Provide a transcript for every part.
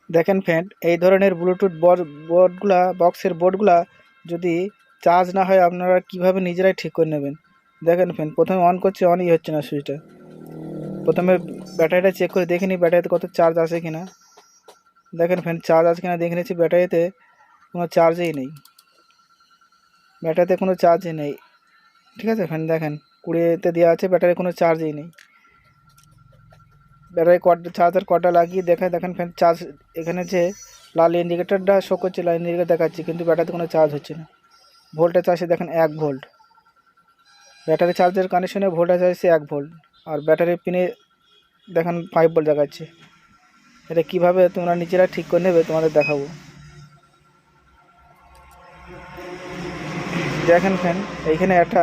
দেখেন ফ্রেন্ড, এই ধরনের ব্লুটুথ বোর্ডগুলা বক্সের বোর্ডগুলা যদি চার্জ না হয় আপনারা কিভাবে নিজেরাই ঠিক করে নেবেন। দেখেন ফ্রেন্ড, প্রথমে অন করছে, অনই হচ্ছে না সুইচটা। প্রথমে ব্যাটারিটা চেক করে দেখে নিই ব্যাটারিতে কত চার্জ আছে কিনা। দেখেন ফ্রেন্ড, চার্জ আছে কিনা দেখে নিচ্ছি। ব্যাটারিতে কোনো চার্জই নেই, ব্যাটারিতে কোনো চার্জই নেই। ঠিক আছে ফ্রেন্ড, দেখেন 20-তে দেওয়া আছে, ব্যাটারি কোনো চার্জই নেই। ব্যাটারি চার্জার কটা লাগিয়ে দেখেন ফ্রেন্ড, চার্জ এখানে যে লাল ইন্ডিকেটারটা শো করছে, লাল ইন্ডিকেটার দেখাচ্ছে, কিন্তু ব্যাটারিতে কোনো চার্জ হচ্ছে না। ভোল্টেজ আসে দেখেন 1 ভোল্ট। ব্যাটারি চার্জের কানেকশনে ভোল্টেজ আসছে 1 ভোল্ট, আর ব্যাটারি পিনে দেখেন 5 ভোল্ট দেখাচ্ছে। এটা কিভাবে তোমরা নিজেরা ঠিক করে নেবে তোমাদের দেখাবো। দেখেন ফ্রেন্ড, এইখানে একটা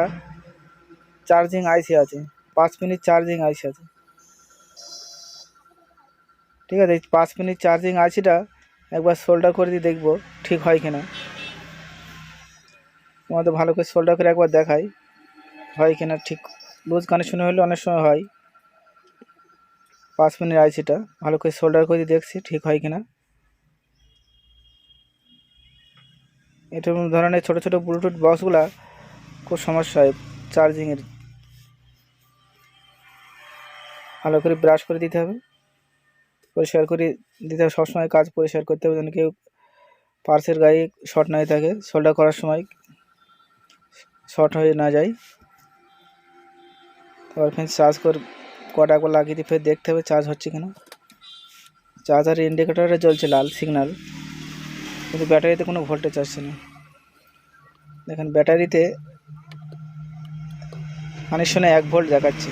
চার্জিং আইসি আছে, 5 মিনিট চার্জিং আইসি আছে। ঠিক আছে, এই 5 মিনিট চার্জিং আইসিটা একবার সোল্ডার করে দিয়ে দেখবো ঠিক হয় কিনা। তোমাদের ভালো করে সোল্ডার করে একবার দেখাই হয় কিনা ঠিক। লুজ কানেকশন হলে অনেক সময় হয়। 5 মিনিট আইসিটা ভালো করে সোল্ডার করে দিয়ে দেখছি ঠিক হয় কিনা। এটা ধরনের ছোটো ছোটো ব্লুটুথ বক্সগুলা খুব সমস্যা হয় চার্জিংয়ের। ভালো করে ব্রাশ করে দিতে হবে, পরিষ্কার করে দিতে হবে। সবসময় কাজ পরিষ্কার করতে হবে যেন কেউ পার্সের গায়ে শর্ট না থাকে, সোল্ডার করার সময় শর্ট হয়ে না যায়। তারপর ফের চার্জ করে কটা একবার লাগিয়ে দিয়ে ফের দেখতে হবে চার্জ হচ্ছে কিনা। চার্জারের ইন্ডিকেটারে জ্বলছে লাল সিগন্যাল, কিন্তু ব্যাটারিতে কোনো ভোল্টেজ আসছে না। দেখেন ব্যাটারিতে কানেকশনে 1 ভোল্ট দেখাচ্ছে।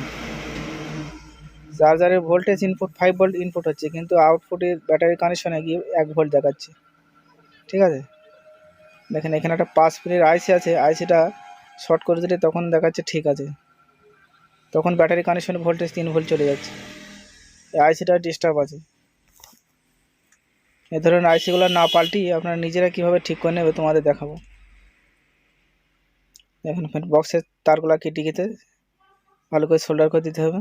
চার্জারের ভোল্টেজ ইনপুট 5 ভোল্ট ইনপুট হচ্ছে, কিন্তু আউটপুটের ব্যাটারি কানেকশনে গিয়ে 1 ভোল্ট দেখাচ্ছে। ঠিক আছে, দেখেন এখানে একটা 5 মিনিট আইসি আছে, আইসিটা শর্ট করে দিলে তখন দেখাচ্ছে ঠিক আছে, তখন ব্যাটারি কানেকশনে ভোল্টেজ 3 ভোল্ট চলে যাচ্ছে। এই আইসিটা ডিস্টার্ব আছে। এই ধরনের আইসিগুলো না পাল্টিয়ে আপনারা নিজেরা কীভাবে ঠিক করে নেবে তোমাদের দেখাবো। দেখেন বক্সের তারগুলো কেটে কেটে ভালো করে সোল্ডার করে দিতে হবে।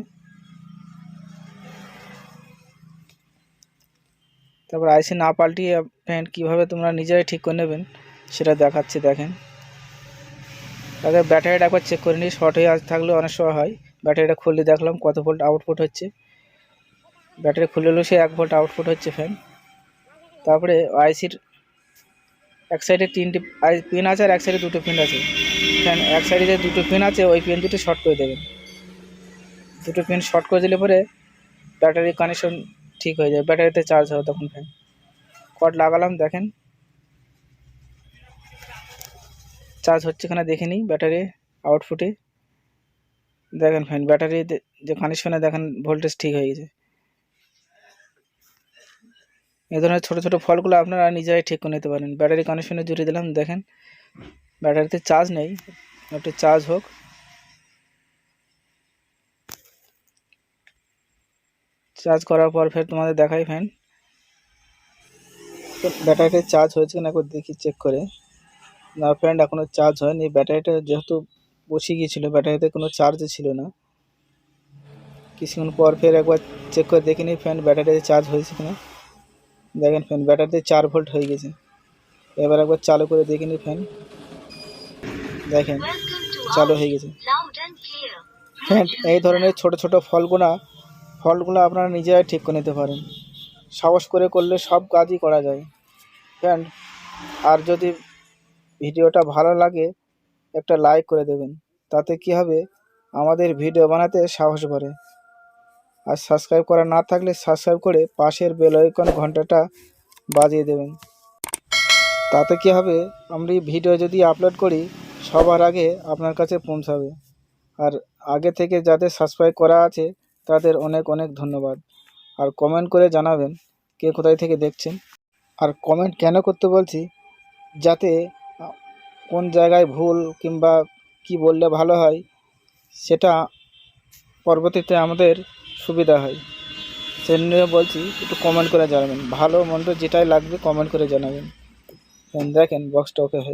তারপর আইসি না পাল্টিয়ে ফ্রেন্ড কীভাবে তোমরা নিজেরাই ঠিক করে নেবেন সেটা দেখাচ্ছি। দেখেন তাদের ব্যাটারিটা একবার চেক করে নিই, শর্ট হয়ে থাকলেও অনেক সময় হয়। ব্যাটারিটা খুলে দেখলাম কত ভোল্ট আউটপুট হচ্ছে। ব্যাটারি খুলে হলেও সে 1 ভোল্ট আউটপুট হচ্ছে ফ্যান। তারপরে আইসির এক সাইডে 3টি পিন আছে আর এক সাইডে 2টো পিন আছে। ফ্যান এক সাইডে যে 2টো পিন আছে ওই পিন দুটো শর্ট করে দেবেন। 2টো পিন শর্ট করে দিলে পরে ব্যাটারি কানেকশন ঠিক হয়ে যায়, ব্যাটারিতে চার্জ হবে তখন। ফ্যান কর্ড লাগালাম, দেখেন চার্জ হচ্ছে কিনা দেখে নিই ব্যাটারি আউটপুটে। দেখেন ফ্যান ব্যাটারি যে কানেকশনে দেখেন ভোল্টেজ ঠিক হয়ে গেছে। এই ধরনের ছোটো ছোটো ফলগুলো আপনারা নিজেরাই ঠিক করে নিতে পারেন। ব্যাটারি কানেকশনে জুড়ে দিলাম, দেখেন ব্যাটারিতে চার্জ নেই, একটু চার্জ হোক। চার্জ করার পর ফের তোমাদের দেখাই ফ্যান ব্যাটারিতে চার্জ হয়েছে কিনা একবার দেখি চেক করে। না ফ্রেন্ড, এখনও চার্জ হয়নি। ব্যাটারিটা যেহেতু বসে গিয়েছিলো, ব্যাটারিতে কোনো চার্জই ছিল না। কিছুক্ষণ পর ফের একবার চেক করে দেখে নিই ফ্যান ব্যাটারিতে চার্জ হয়েছে কিনা। দেখেন ফ্যান ব্যাটারিতে 4 ভোল্ট হয়ে গেছে। এবার একবার চালু করে দেখে নিই ফ্যান, দেখেন চালু হয়ে গেছে। ফ্যান এই ধরনের ছোট ছোট ফলগুলো আপনারা নিজেরাই ঠিক করে নিতে পারেন। সাহস করে করলে সব কাজই করা যায় ফ্যান। আর যদি ভিডিওটা ভালো লাগে একটা লাইক করে দেবেন, তাতে কি হবে আমাদের ভিডিও বানাতে সাহস বাড়ে। আর সাবস্ক্রাইব করা না থাকলে সাবস্ক্রাইব করে পাশের বেল আইকন ঘন্টাটা বাজিয়ে দেবেন। তাতে কি হবে আমরা ভিডিও যদি আপলোড করি সবার আগে আপনার কাছে পৌঁছাবে। আর আগে থেকে যাদের সাবস্ক্রাইব করা আছে তাদের অনেক অনেক ধন্যবাদ। আর কমেন্ট করে জানাবেন কে কোথায় থেকে দেখছেন। আর কমেন্ট কেন করতে বলছি, যাতে কোন জায়গায় ভুল কিংবা কি বললে ভালো হয় সেটা পরবর্তীতে আমাদের সুবিধা হয়। সেজন্য বলছি একটু কমেন্ট করে জানাবেন, ভালো মন্দ যেটাই লাগবে কমেন্ট করে জানাবেন। দেখেন বক্সটা ওকে হয়।